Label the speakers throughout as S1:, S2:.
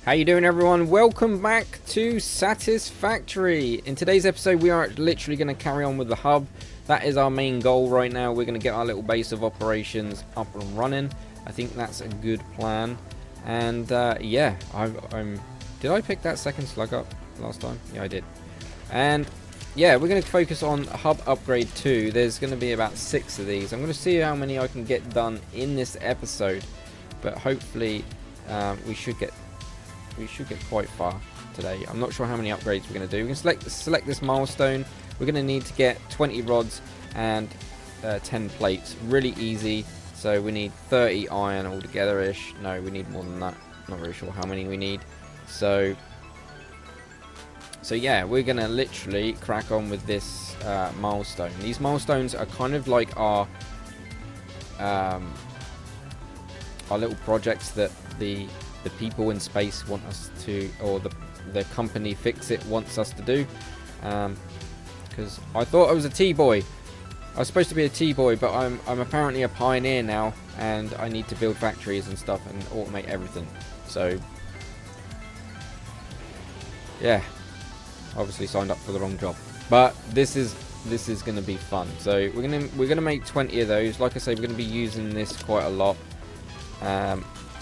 S1: How you doing, everyone? Welcome back to Satisfactory. In today's episode, we are literally going to carry on with the hub. That is our main goal right now. We're going to get our little base of operations up and running. I think that's a good plan. And yeah, did I pick that second slug up last time? Yeah, I did. And yeah, we're going to focus on hub upgrade 2. There's going to be about 6 of these. I'm going to see how many I can get done in this episode, but hopefully we should get quite far today. I'm not sure how many upgrades we're going to do. We can select this milestone. We're going to need to get 20 rods and 10 plates. Really easy. So we need 30 iron altogether-ish. No, we need more than that. Not really sure how many we need. So yeah, we're going to literally crack on with this milestone. These milestones are kind of like our little projects that the people in space want us to, or the company FICSIT wants us to do. Because I thought I was a T-boy. I was supposed to be a T-boy, but I'm apparently a pioneer now, and I need to build factories and stuff and automate everything. So yeah, obviously signed up for the wrong job. But this is going to be fun. So we're gonna make 20 of those. Like I say, we're going to be using this quite a lot.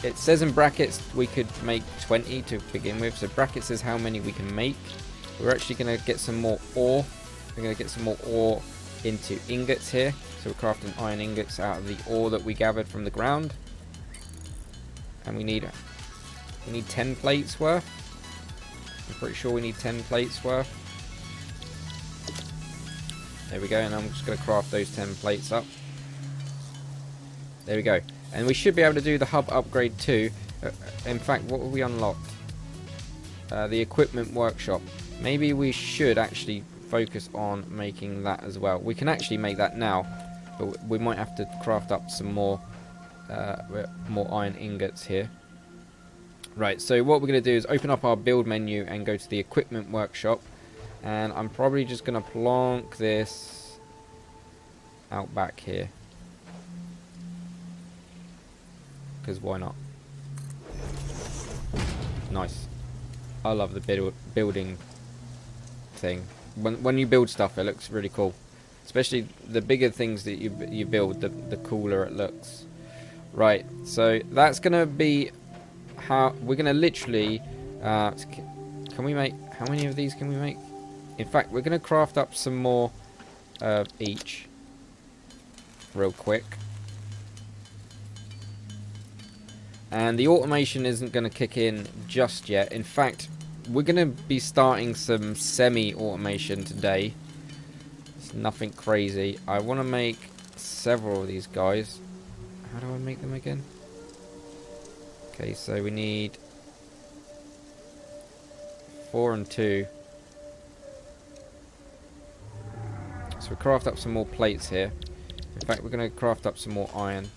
S1: It says in brackets we could make 20 to begin with. So brackets says how many we can make. We're actually going to get some more ore. We're going to get some more ore into ingots here. So we're crafting iron ingots out of the ore that we gathered from the ground. And we need 10 plates worth. I'm pretty sure we need 10 plates worth. There we go, and I'm just going to craft those 10 plates up. There we go. And we should be able to do the hub upgrade too. In fact, what will we unlock? The equipment workshop. Maybe we should actually focus on making that as well. We can actually make that now, but we might have to craft up some more iron ingots here. Right, so what we're going to do is open up our build menu and go to the equipment workshop. And I'm probably just going to plonk this out back here. Because why not? Nice. I love the building thing. When you build stuff, it looks really cool. Especially the bigger things that you build, the cooler it looks. Right, so that's going to be how we're going to literally... can we make... How many of these can we make? In fact, we're going to craft up some more of each. Real quick. And the automation isn't going to kick in just yet. In fact, we're going to be starting some semi-automation today. It's nothing crazy. I want to make several of these guys. How do I make them again? Okay, so we need 4 and 2. So we'll craft up some more plates here. In fact, we're going to craft up some more iron.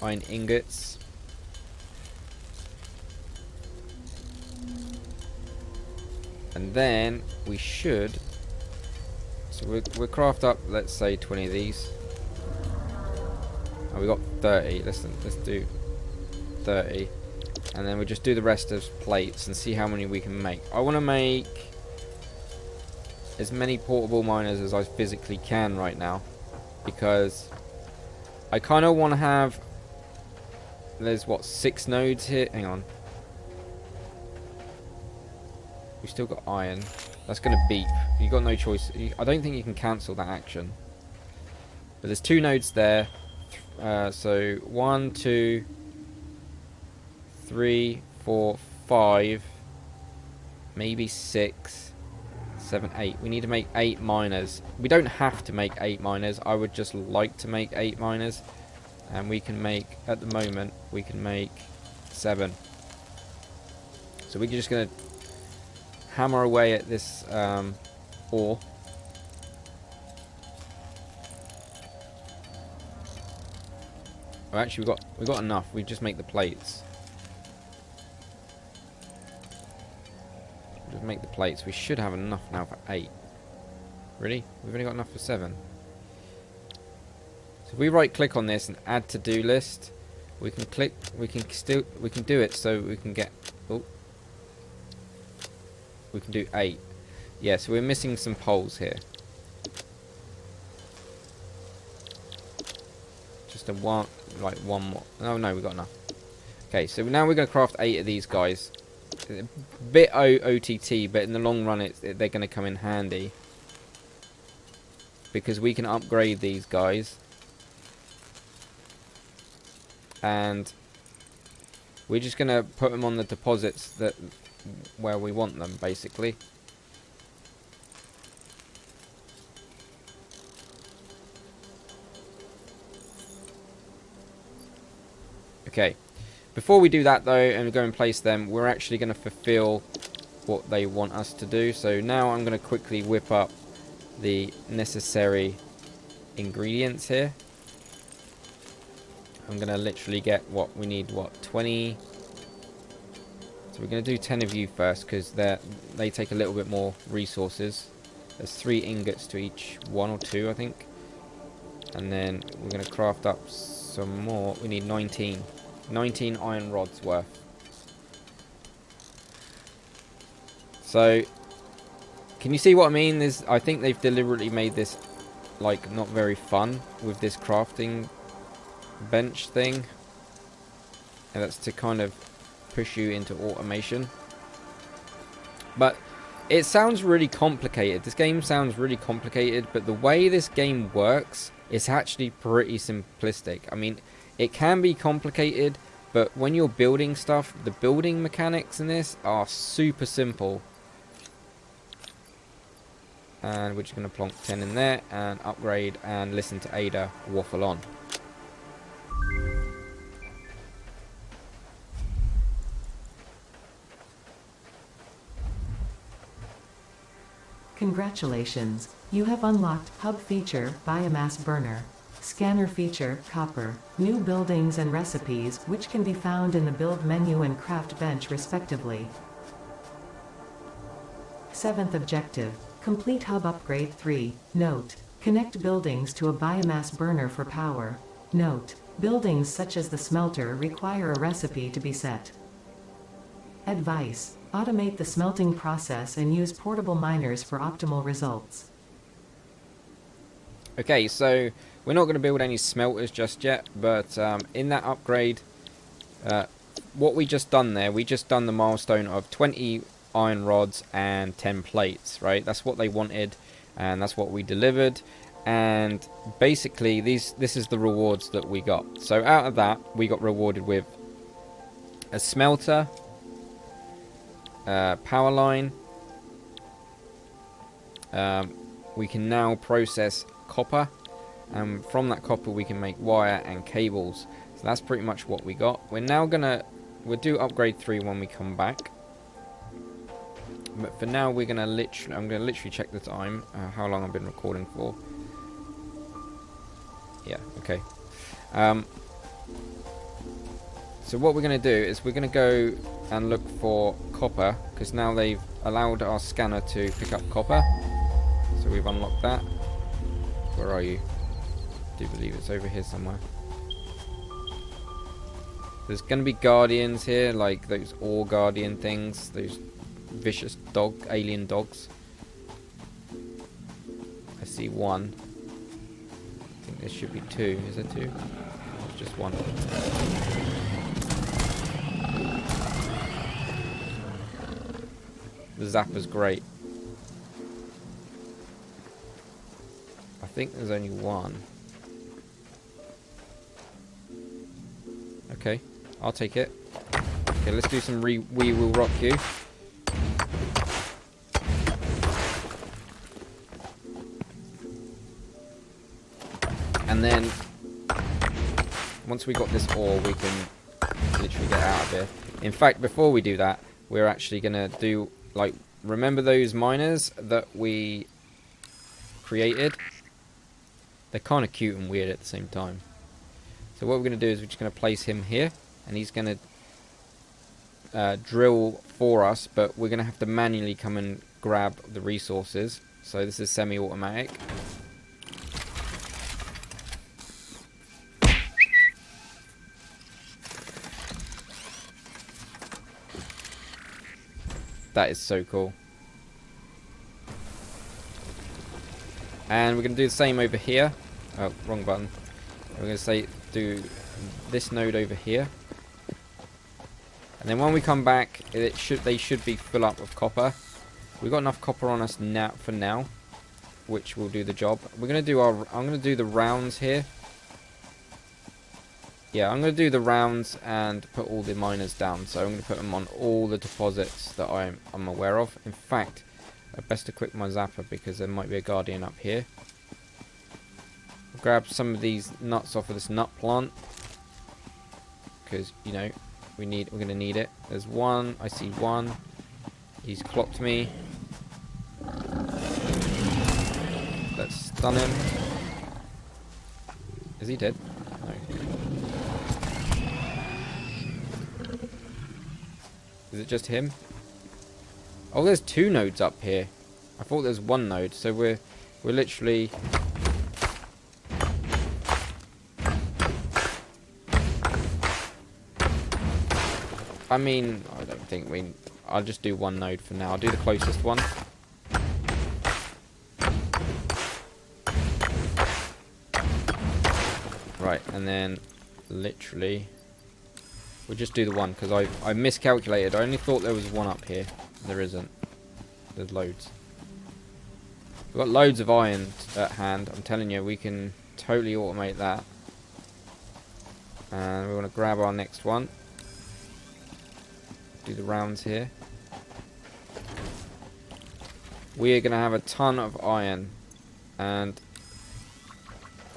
S1: Iron ingots. And then we should... So we'll craft up, let's say, 20 of these. Oh, we got 30. Let's do 30. And then we'll just do the rest as plates and see how many we can make. I want to make as many portable miners as I physically can right now, because I kind of want to have... There's what, 6 nodes here? Hang on. We've still got iron. That's going to beep. You've got no choice. I don't think you can cancel that action. But there's 2 nodes there. So 1, 2, 3, 4, 5. Maybe 6, 7, 8. We need to make 8 miners. We don't have to make 8 miners. I would just like to make 8 miners. And we can make, at the moment, we can make 7. So we're just going to hammer away at this ore. Oh, actually, we got enough. We just make the plates. Just make the plates. We should have enough now for 8. Really? We've only got enough for 7. So if we right click on this and add to do list, We can click, we can do it, so we can get, oh, we can do 8. Yeah, so we're missing some poles here. Just a one, like one more. Oh no, we got enough. Okay, so now we're going to craft 8 of these guys. A bit OTT, but in the long run, they're going to come in handy. Because we can upgrade these guys. And we're just going to put them on the deposits where we want them, basically. Okay. Before we do that, though, and go and place them, we're actually going to fulfill what they want us to do. So now I'm going to quickly whip up the necessary ingredients here. I'm going to literally get what we need, 20. So we're going to do 10 of you first, because they take a little bit more resources. There's 3 ingots to each, 1 or 2, I think. And then we're going to craft up some more. We need 19 iron rods worth. So, can you see what I mean? I think they've deliberately made this, like, not very fun with this crafting bench thing. And that's to kind of push you into automation. But it sounds really complicated. This game sounds really complicated, but the way this game works is actually pretty simplistic. I mean, it can be complicated, but when you're building stuff, the building mechanics in this are super simple. And we're just going to plonk 10 in there and upgrade and listen to Ada waffle on.
S2: Congratulations, you have unlocked Hub feature, Biomass Burner. Scanner feature, Copper. New buildings and recipes, which can be found in the Build menu and Craft bench respectively. 7th objective. Complete Hub Upgrade 3. Note. Connect buildings to a biomass burner for power. Note. Buildings such as the smelter require a recipe to be set. Advice. Automate the smelting process and use portable miners for optimal results.
S1: Okay, so we're not going to build any smelters just yet, but in that upgrade, what we just done there, we just done the milestone of 20 iron rods and 10 plates, right? That's what they wanted, and that's what we delivered. And basically, this is the rewards that we got. So out of that, we got rewarded with a smelter, power line. We can now process copper, and from that copper we can make wire and cables. So that's pretty much what we got. We'll do upgrade 3 when we come back. But for now, I'm gonna literally check the time, how long I've been recording for. Yeah, okay. So what we're gonna do is we're gonna go and look for copper, because now they've allowed our scanner to pick up copper. So we've unlocked that. Where are you? I do believe it's over here somewhere. There's gonna be guardians here, like those ore guardian things, those vicious alien dogs. I see 1. I think there should be 2. Is there 2? It's just 1. The zapper's great. I think there's only 1. Okay, I'll take it. Okay, let's do some We Will Rock You. And then, once we got this ore, we can literally get out of here. In fact, before we do that, we're actually going to do, like, remember those miners that we created? They're kind of cute and weird at the same time. So what we're going to do is we're just going to place him here, and he's going to drill for us, but we're going to have to manually come and grab the resources. So this is semi-automatic. That is so cool. And we're going to do the same over here. Oh, wrong button. We're going to do this node over here. And then when we come back, they should be full up with copper. We've got enough copper on us now for now, which will do the job. We're going to do I'm going to do the rounds here. Yeah, I'm going to do the rounds and put all the miners down. So I'm going to put them on all the deposits that I'm aware of. In fact, I best equip my zapper because there might be a guardian up here. Grab some of these nuts off of this nut plant because, you know, we're going to need it. There's one. I see one. He's clocked me. Let's stun him. Is he dead? No. Is it just him? Oh, there's 2 nodes up here. I thought there's 1 node, so we're literally. I mean, I don't think I'll just do 1 node for now. I'll do the closest one. Right, and then literally we'll just do the one because I miscalculated. I only thought there was 1 up here. There isn't. There's loads. We've got loads of iron at hand. I'm telling you, we can totally automate that. And we want to grab our next one. Do the rounds here. We are going to have a ton of iron. And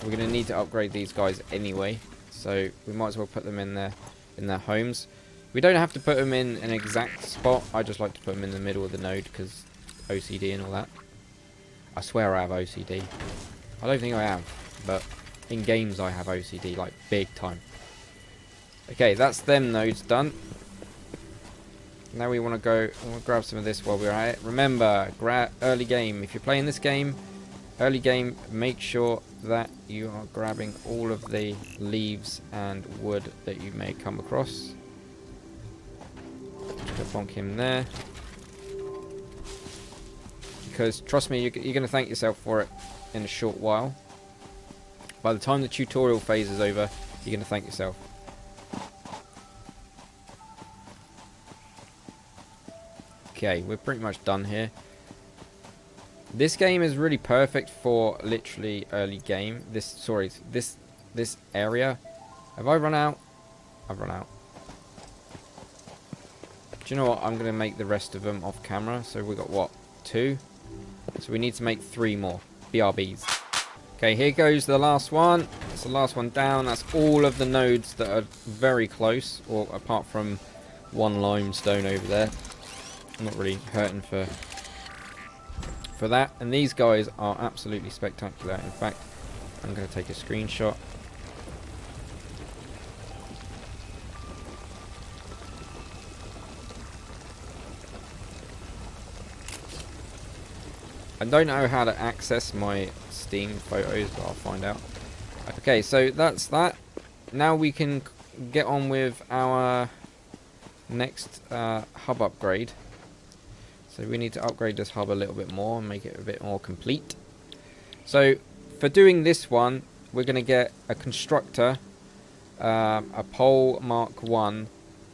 S1: we're going to need to upgrade these guys anyway. So we might as well put them in their homes. We don't have to put them in an exact spot. I just like to put them in the middle of the node because OCD and all that. I swear I have OCD. I don't think I have, but in games I have OCD, like big time. Okay, that's them nodes done. Now we want to go. I want to grab some of this while we're at it. Remember, early game. If you're playing this game, early game, make sure that you are grabbing all of the leaves and wood that you may come across. Just bonk him there. Because trust me, you're going to thank yourself for it in a short while. By the time the tutorial phase is over, you're going to thank yourself. Okay, we're pretty much done here. This game is really perfect for literally early game. This area. Have I run out? I've run out. Do you know what? I'm going to make the rest of them off camera. So we got what? 2? So we need to make 3 more. BRBs. Okay, here goes the last one. It's the last one down. That's all of the nodes that are very close. Or apart from 1 limestone over there. I'm not really hurting for that. And these guys are absolutely spectacular. In fact, I'm going to take a screenshot. I don't know how to access my Steam photos, but I'll find out. Okay, so that's that. Now we can get on with our next hub upgrade. So we need to upgrade this hub a little bit more and make it a bit more complete. So for doing this one, we're going to get a constructor, a pole Mark 1,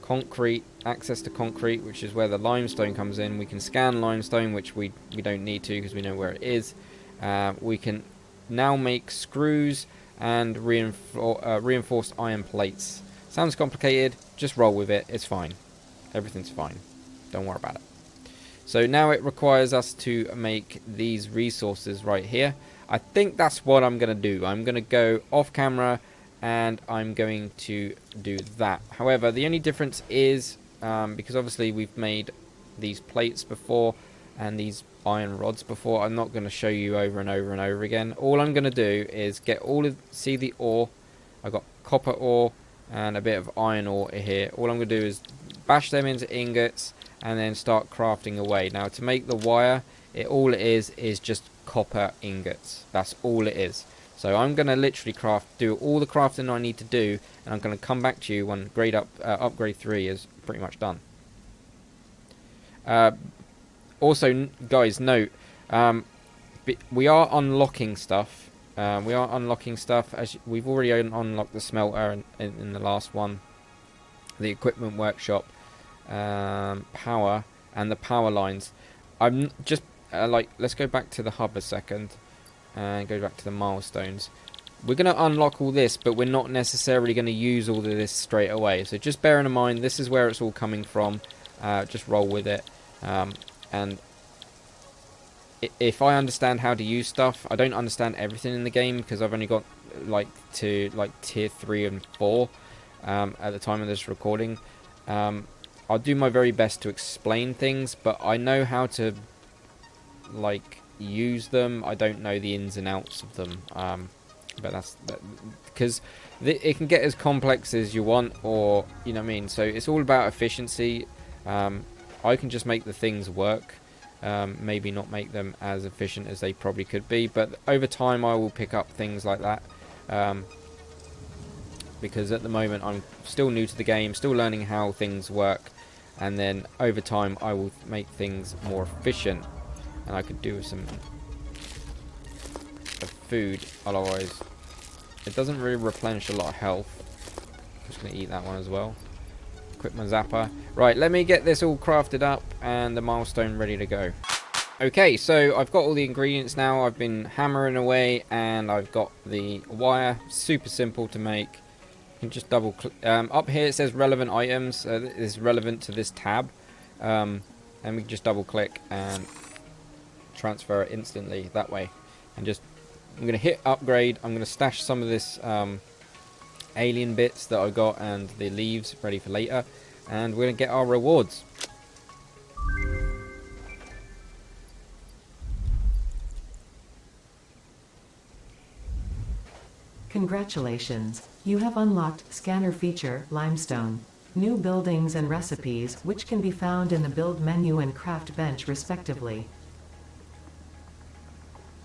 S1: concrete, access to concrete, which is where the limestone comes in. We can scan limestone, which we don't need to because we know where it is. We can now make screws and reinforced iron plates. Sounds complicated, just roll with it, it's fine. Everything's fine, don't worry about it. So now it requires us to make these resources right here. I think that's what I'm going to do. I'm going to go off camera and I'm going to do that. However, the only difference is, because obviously we've made these plates before and these iron rods before, I'm not going to show you over and over and over again. All I'm going to do is get see the ore. I've got copper ore and a bit of iron ore here. All I'm going to do is bash them into ingots and then start crafting away. Now to make the wire, all it is just copper ingots. That's all it is. So I'm going to literally do all the crafting I need to do, and I'm going to come back to you when upgrade 3 is pretty much done. Also, guys, note, we are unlocking stuff. As we've already unlocked the smelter in the last one, the equipment workshop, power, and the power lines. I'm just let's go back to the hub a second and go back to the milestones. We're going to unlock all this, but we're not necessarily going to use all of this straight away. So just bearing in mind, this is where it's all coming from. Just roll with it. And if I understand how to use stuff, I don't understand everything in the game because I've only got to tier 3 and 4 at the time of this recording. I'll do my very best to explain things, but I know how to use them. I don't know the ins and outs of them. But that's because it can get as complex as you want, or you know what I mean. So it's all about efficiency. I can just make the things work. Maybe not make them as efficient as they probably could be, but over time I will pick up things like that. Because at the moment I'm still new to the game, still learning how things work, and then over time I will make things more efficient. And I could do with some food, otherwise it doesn't really replenish a lot of health. I'm just going to eat that one as well. Equip my zapper. Right, let me get this all crafted up and the milestone ready to go. Okay, so I've got all the ingredients now. I've been hammering away and I've got the wire. Super simple to make. You can just double click. Up here it says relevant items. This is relevant to this tab. And we can just double click and transfer it instantly that way. And just I'm going to hit upgrade. I'm going to stash some of this alien bits that I got and the leaves ready for later, and we're going to get our rewards.
S2: Congratulations, you have unlocked Scanner Feature Limestone. New buildings and recipes, which can be found in the Build menu and Craft bench respectively.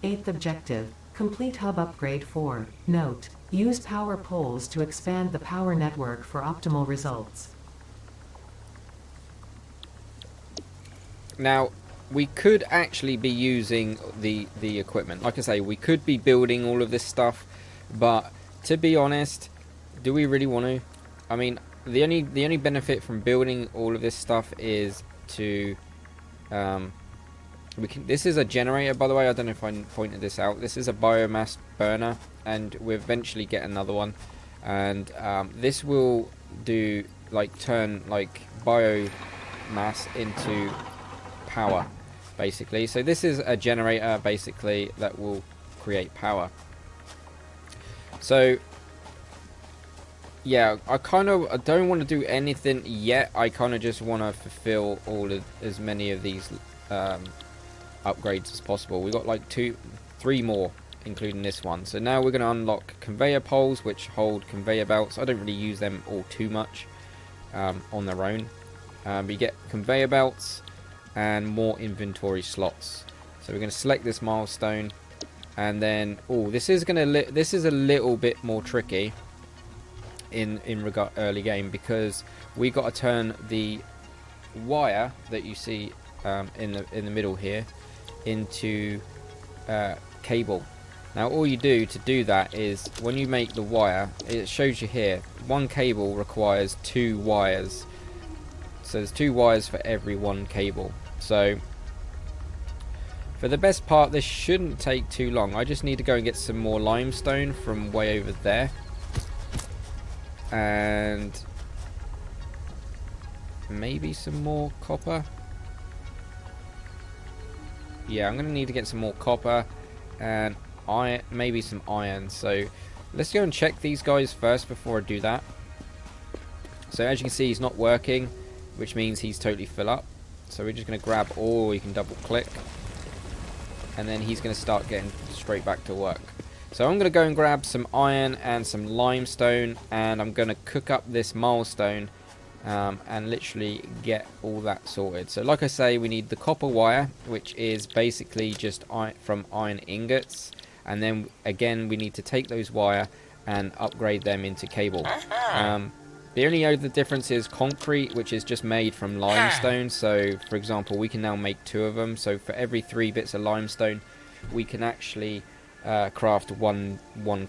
S2: 8th objective, complete hub upgrade 4. Note, use power poles to expand the power network for optimal results.
S1: Now, we could actually be using the equipment. Like I say, we could be building all of this stuff, but to be honest, do we really want to? I mean, the only benefit from building all of this stuff is to this is a generator, by the way. I don't know if I pointed this out. This is a biomass burner, and we'll eventually get another one. And this will do turn biomass into power, basically. So this is a generator, basically, that will create power. So yeah, I don't want to do anything yet. I kind of just want to fulfill as many of these upgrades as possible. We got 3 more, including this one. So now we're going to unlock conveyor poles, which hold conveyor belts. I don't really use them all too much on their own. But you get conveyor belts and more inventory slots. So we're going to select this milestone, and then this is a little bit more tricky in regard early game, because we got to turn the wire that you see in the middle here into cable. Now all you do to do that is, when you make the wire, it shows you here, one cable requires 2 wires. So there's 2 wires for every one cable. So for the best part, this shouldn't take too long. I just need to go and get some more limestone from way over there, and maybe some more copper. Yeah, I'm going to need to get some more copper and maybe some iron. So let's go and check these guys first before I do that. So as you can see, he's not working, which means he's totally full up. So we're just going to grab all. You can double click, and then he's going to start getting straight back to work. So I'm going to go and grab some iron and some limestone, and I'm going to cook up this milestone and literally get all that sorted. So like I say, we need the copper wire, which is basically just from iron ingots, and then again we need to take those wire and upgrade them into cable. The only other difference is concrete, which is just made from limestone. So, for example, we can now make 2 of them. So for every 3 bits of limestone, we can actually craft one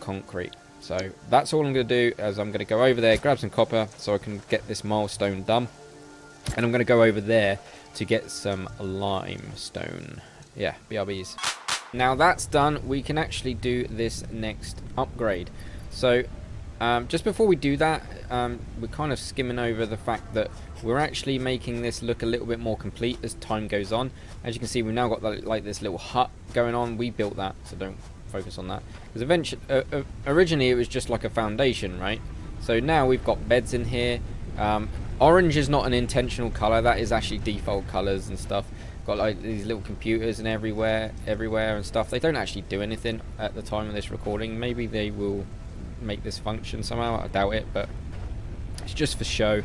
S1: concrete. So that's all I'm going to do, as I'm going to go over there, grab some copper so I can get this milestone done. And I'm going to go over there to get some limestone. Yeah, BRBs. Now that's done, we can actually do this next upgrade. So just before we do that, we're kind of skimming over the fact that we're actually making this look a little bit more complete as time goes on. As you can see, we've now got like this little hut going on. We built that, so don't focus on that, because eventually originally it was just like a foundation, right? So now we've got beds in here. Orange is not an intentional color, that is actually default colors and stuff. Got like these little computers and everywhere and stuff. They don't actually do anything at the time of this recording. Maybe they will make this function somehow, I doubt it, but it's just for show.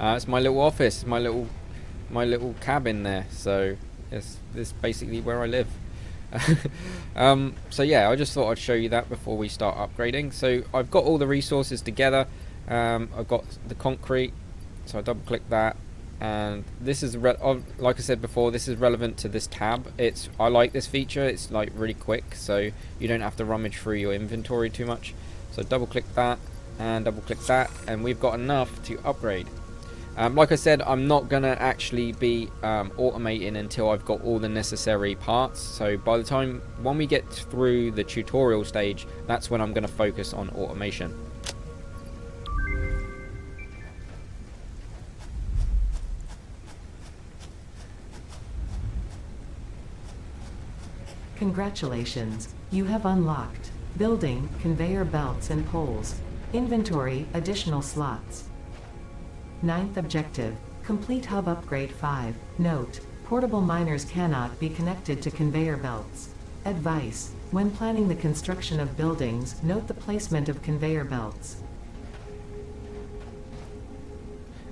S1: It's my little office, my little cabin there, so this is basically where I live. So yeah, I just thought I'd show you that before we start upgrading. So I've got all the resources together. I've got the concrete, so I double click that, and this is like I said before, this is relevant to this tab. I like this feature. It's like really quick, so you don't have to rummage through your inventory too much. So double click that and double click that, and we've got enough to upgrade. Like I said, I'm not gonna actually be automating until I've got all the necessary parts. So by the time when we get through the tutorial stage, that's when I'm gonna focus on automation.
S2: Congratulations, you have unlocked building, conveyor belts and poles. Inventory, additional slots. 9th objective, complete hub upgrade 5. Note, portable miners cannot be connected to conveyor belts. Advice, when planning the construction of buildings, note the placement of conveyor belts.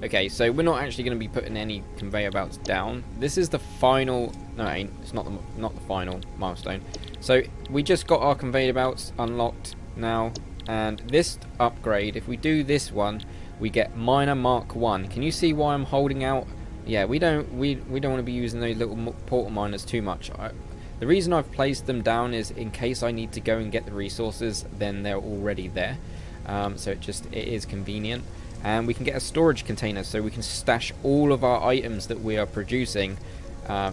S1: Okay, so we're not actually going to be putting any conveyor belts down. This is the final... No, it ain't. It's not the final milestone. So we just got our conveyor belts unlocked now, and this upgrade, if we do this one, we get miner mark 1. Can you see why I'm holding out? Yeah, we don't want to be using those little portal miners too much. The reason I've placed them down is in case I need to go and get the resources, then they're already there. So it is convenient. And we can get a storage container, so we can stash all of our items that we are producing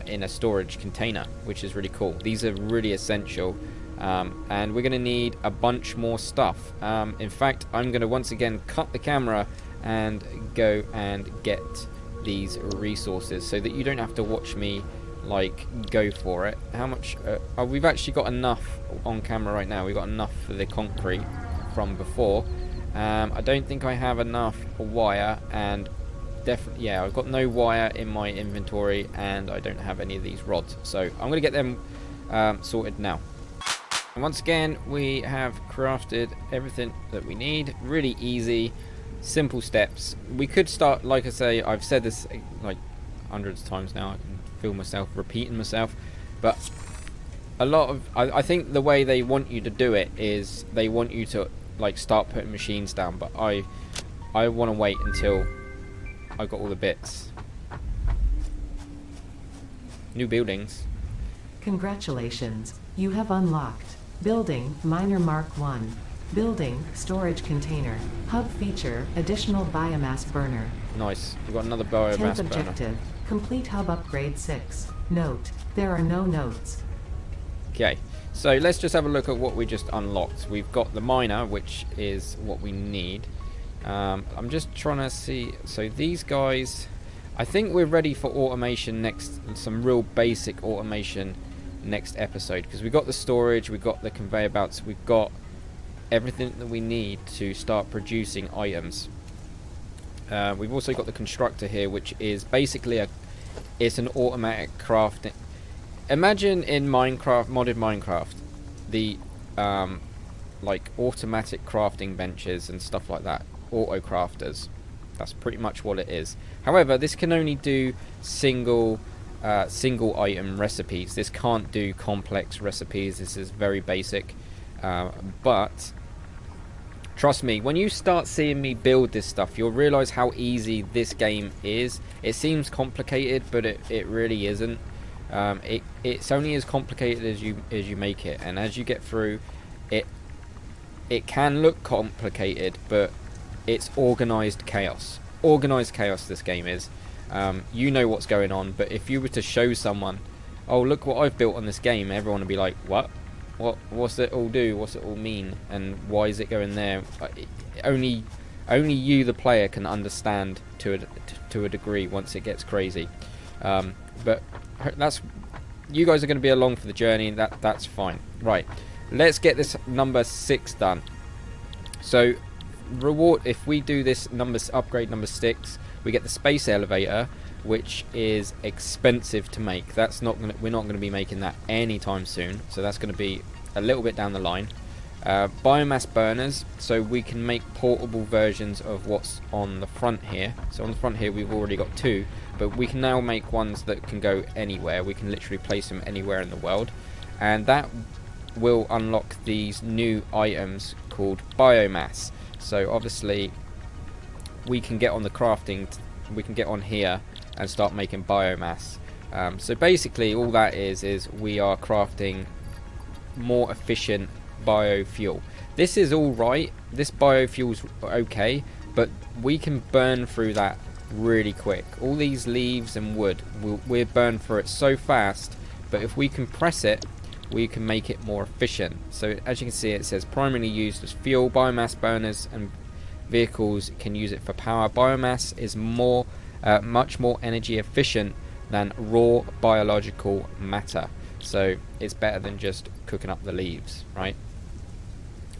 S1: in a storage container, which is really cool. These are really essential, and we're going to need a bunch more stuff. In fact, I'm going to once again cut the camera and go and get these resources so that you don't have to watch me like go for it. How much? We've actually got enough on camera right now. We've got enough for the concrete from before. I don't think I have enough wire, and definitely, yeah, I've got no wire in my inventory, and I don't have any of these rods, so I'm going to get them sorted now. And once again, we have crafted everything that we need. Really easy, simple steps. We could start, like I say, I've said this like hundreds of times now, I can feel myself repeating myself, but a lot of, I think the way they want you to do it is they want you to like start putting machines down, but I want to wait until I got all the bits. New buildings.
S2: Congratulations, you have unlocked building miner mark 1. Building storage container. Hub feature additional biomass burner.
S1: Nice. We've got another biomass
S2: 10th
S1: burner.
S2: objective, complete hub upgrade 6. Note, there are no notes.
S1: Okay, so let's just have a look at what we just unlocked. We've got the miner, which is what we need. I'm just trying to see. So these guys, I think we're ready for automation next, some real basic automation next episode, because we've got the storage, we've got the conveyor belts, we've got everything that we need to start producing items. We've also got the constructor here, which is basically it's an automatic crafting. Imagine in Minecraft, modded Minecraft, the like automatic crafting benches and stuff like that, auto crafters. That's pretty much what it is. However, this can only do single item recipes. This can't do complex recipes. This is very basic. But Trust me, when you start seeing me build this stuff, you'll realize how easy this game is. It seems complicated, but it really isn't. It's only as complicated as you make it, and as you get through it, it can look complicated, but it's organized chaos. Organized chaos, this game is. You know what's going on, but if you were to show someone, oh, look what I've built on this game, everyone would be like, what? What's it all do? What's it all mean? And why is it going there? Only you, the player, can understand to a degree once it gets crazy. But that's, you guys are going to be along for the journey, and that's fine. Right, let's get this number 6 done. So reward, if we do this upgrade number 6, we get the space elevator, which is expensive to make. We're not going to be making that anytime soon, so that's going to be a little bit down the line. Biomass burners, so we can make portable versions of what's on the front here. So on the front here we've already got 2, but we can now make ones that can go anywhere. We can literally place them anywhere in the world, and that will unlock these new items called biomass. So obviously we can get on the crafting, we can get on here and start making biomass. So basically all that is we are crafting more efficient biofuel. This is all right, this biofuel's okay, but we can burn through that really quick. All these leaves and wood, we'll burn through it so fast, but if we compress it, we can make it more efficient. So as you can see, it says primarily used as fuel. Biomass burners and vehicles can use it for power. Biomass is much more energy efficient than raw biological matter, so it's better than just cooking up the leaves, right?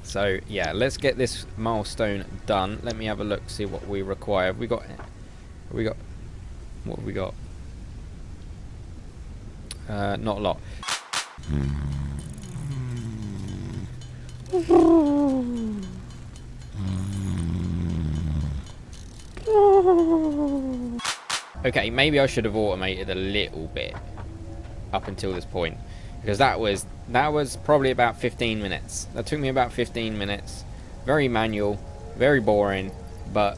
S1: So yeah, let's get this milestone done. Let me have a look, see what we require. What have we got? Not a lot. Okay, maybe I should have automated a little bit up until this point, because that was probably about 15 minutes. That took me about 15 minutes. Very manual, very boring, but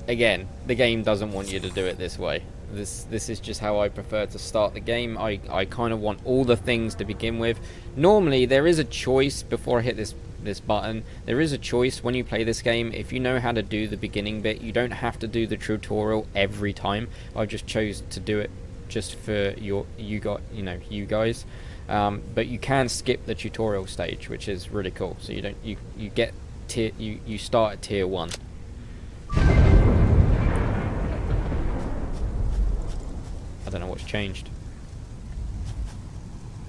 S1: again, the game doesn't want you to do it this way. This is just how I prefer to start the game. I kind of want all the things to begin with. Normally there is a choice before I hit this button. There is a choice when you play this game. If you know how to do the beginning bit, you don't have to do the tutorial every time. I just chose to do it just for you guys. But you can skip the tutorial stage, which is really cool. So you start at tier 1. I don't know what's changed.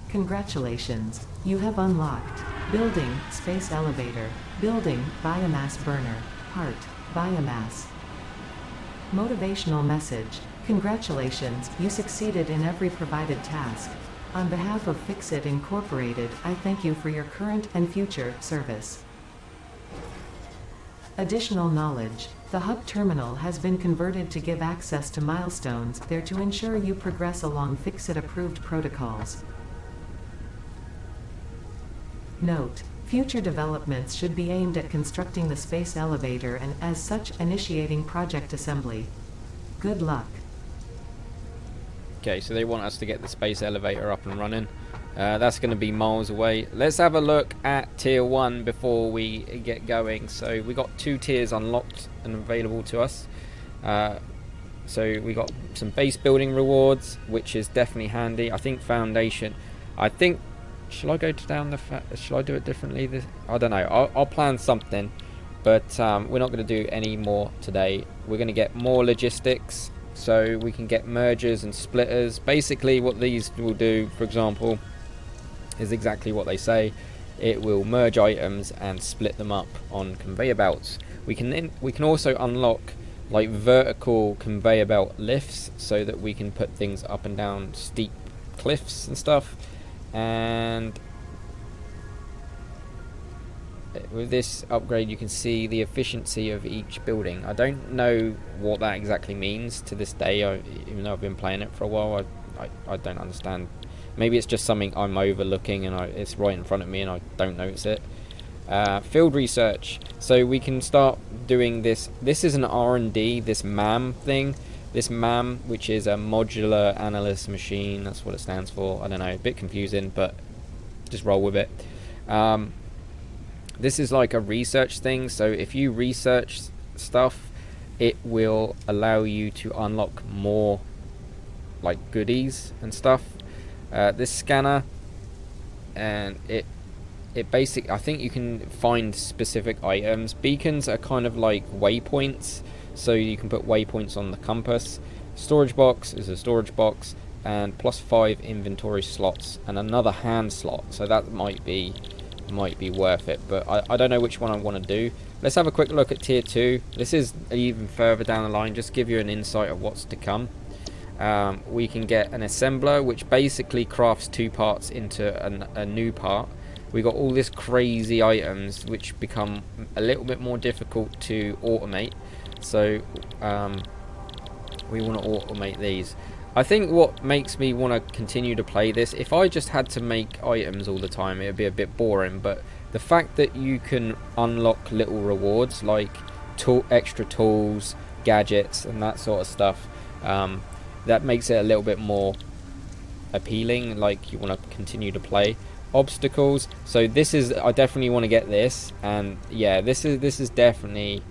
S2: Congratulations, you have unlocked building space elevator, building biomass burner, part biomass. Motivational message: congratulations, you succeeded in every provided task. On behalf of FICSIT Incorporated, I thank you for your current and future service. Additional knowledge: the hub terminal has been converted to give access to milestones there to ensure you progress along FICSIT approved protocols. Note: future developments should be aimed at constructing the space elevator and, as such, initiating project assembly. Good luck.
S1: Okay, so they want us to get the space elevator up and running. That's going to be miles away. Let's have a look at tier 1 before we get going. So we got 2 tiers unlocked and available to us. So we got some base building rewards, which is definitely handy. I think foundation. Shall I go down shall I do it differently? I don't know. I'll plan something, but we're not going to do any more today. We're going to get more logistics, so we can get mergers and splitters. Basically, what these will do, for example, is exactly what they say. It will merge items and split them up on conveyor belts. We can also unlock like vertical conveyor belt lifts, so that we can put things up and down steep cliffs and stuff. And with this upgrade, you can see the efficiency of each building. I don't know what that exactly means to this day. Even though I've been playing it for a while, I don't understand. Maybe it's just something I'm overlooking and it's right in front of me and I don't notice it. Field research, so we can start doing this. This is an R&D, this MAM thing. This MAM, which is a modular analyst machine, that's what it stands for. I don't know, a bit confusing, but just roll with it. This is like a research thing, so if you research stuff, it will allow you to unlock more like goodies and stuff. This scanner, and it basically, I think you can find specific items. Beacons are kind of like waypoints, so you can put waypoints on the compass. Storage box is a storage box, and +5 inventory slots and another hand slot, so that might be worth it, but I don't know which one I want to do. Let's have a quick look at tier 2. This is even further down the line, just give you an insight of what's to come. We can get an assembler, which basically crafts 2 parts into a new part. We got all this crazy items which become a little bit more difficult to automate, so we want to automate these. I think what makes me want to continue to play this, if I just had to make items all the time, it would be a bit boring, but the fact that you can unlock little rewards like extra tools, gadgets and that sort of stuff, that makes it a little bit more appealing, like you want to continue to play. Obstacles, so this is, I definitely want to get this, and yeah, this is definitely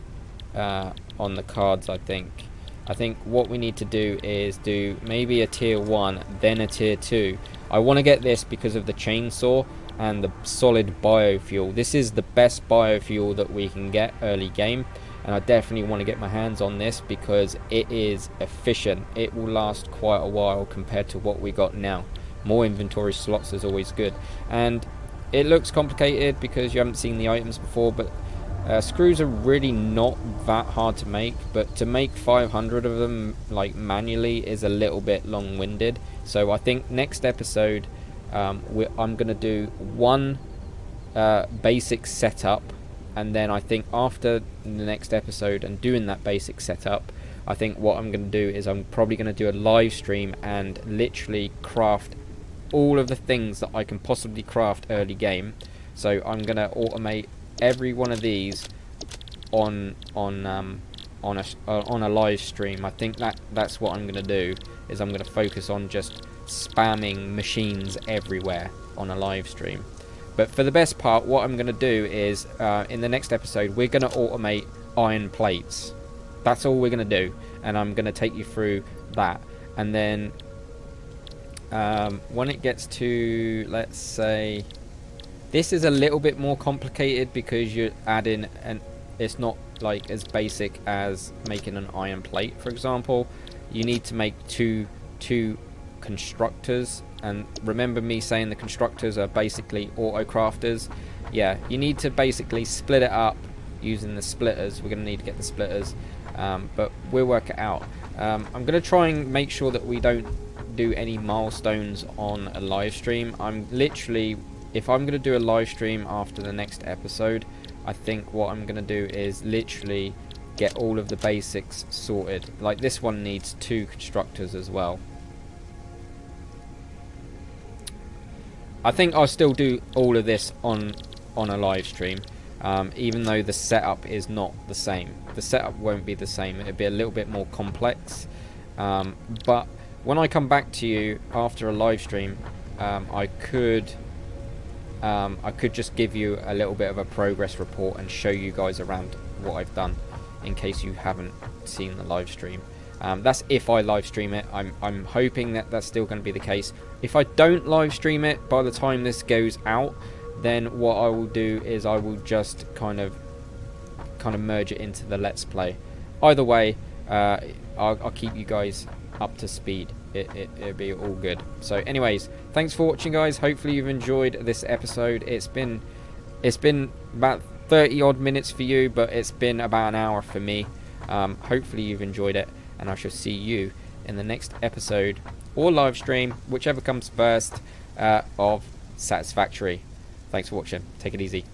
S1: on the cards. I think what we need to do is do maybe a tier 1, then a tier 2. I want to get this because of the chainsaw and the solid biofuel. This is the best biofuel that we can get early game, and I definitely want to get my hands on this because it is efficient. It will last quite a while compared to what we got now. More inventory slots is always good, and it looks complicated because you haven't seen the items before, but screws are really not that hard to make, but to make 500 of them like manually is a little bit long-winded. So I think next episode I'm gonna do one basic setup, and then I think after the next episode and doing that basic setup, I think what I'm gonna do is I'm probably gonna do a live stream and literally craft all of the things that I can possibly craft early game. So I'm gonna automate every one of these on a live stream. I think that's what I'm gonna do, is I'm gonna focus on just spamming machines everywhere on a live stream. But for the best part, what I'm gonna do is in the next episode we're gonna automate iron plates. That's all we're gonna do, and I'm gonna take you through that. And then when it gets to, let's say, this is a little bit more complicated because you're adding, and it's not like as basic as making an iron plate, for example. You need to make two constructors, and remember me saying the constructors are basically auto crafters. Yeah, you need to basically split it up using the splitters. We're going to need to get the splitters, but we'll work it out. I'm going to try and make sure that we don't do any milestones on a live stream. I'm literally, if I'm going to do a live stream after the next episode, I think what I'm going to do is literally get all of the basics sorted. Like this one needs 2 constructors as well. I think I'll still do all of this on a live stream, even though the setup is not the same. The setup won't be the same. It'll be a little bit more complex, but when I come back to you after a live stream, I could just give you a little bit of a progress report and show you guys around what I've done, in case you haven't seen the live stream. That's if I live stream it. I'm hoping that that's still going to be the case. If I don't live stream it by the time this goes out, then what I will do is I will just kind of merge it into the Let's Play. Either way, I'll keep you guys up to speed. It'll be all good. So anyways, thanks for watching, guys. Hopefully you've enjoyed this episode. It's been about 30 odd minutes for you, but it's been about an hour for me. Hopefully you've enjoyed it, and I shall see you in the next episode or live stream, whichever comes first, of Satisfactory. Thanks for watching. Take it easy.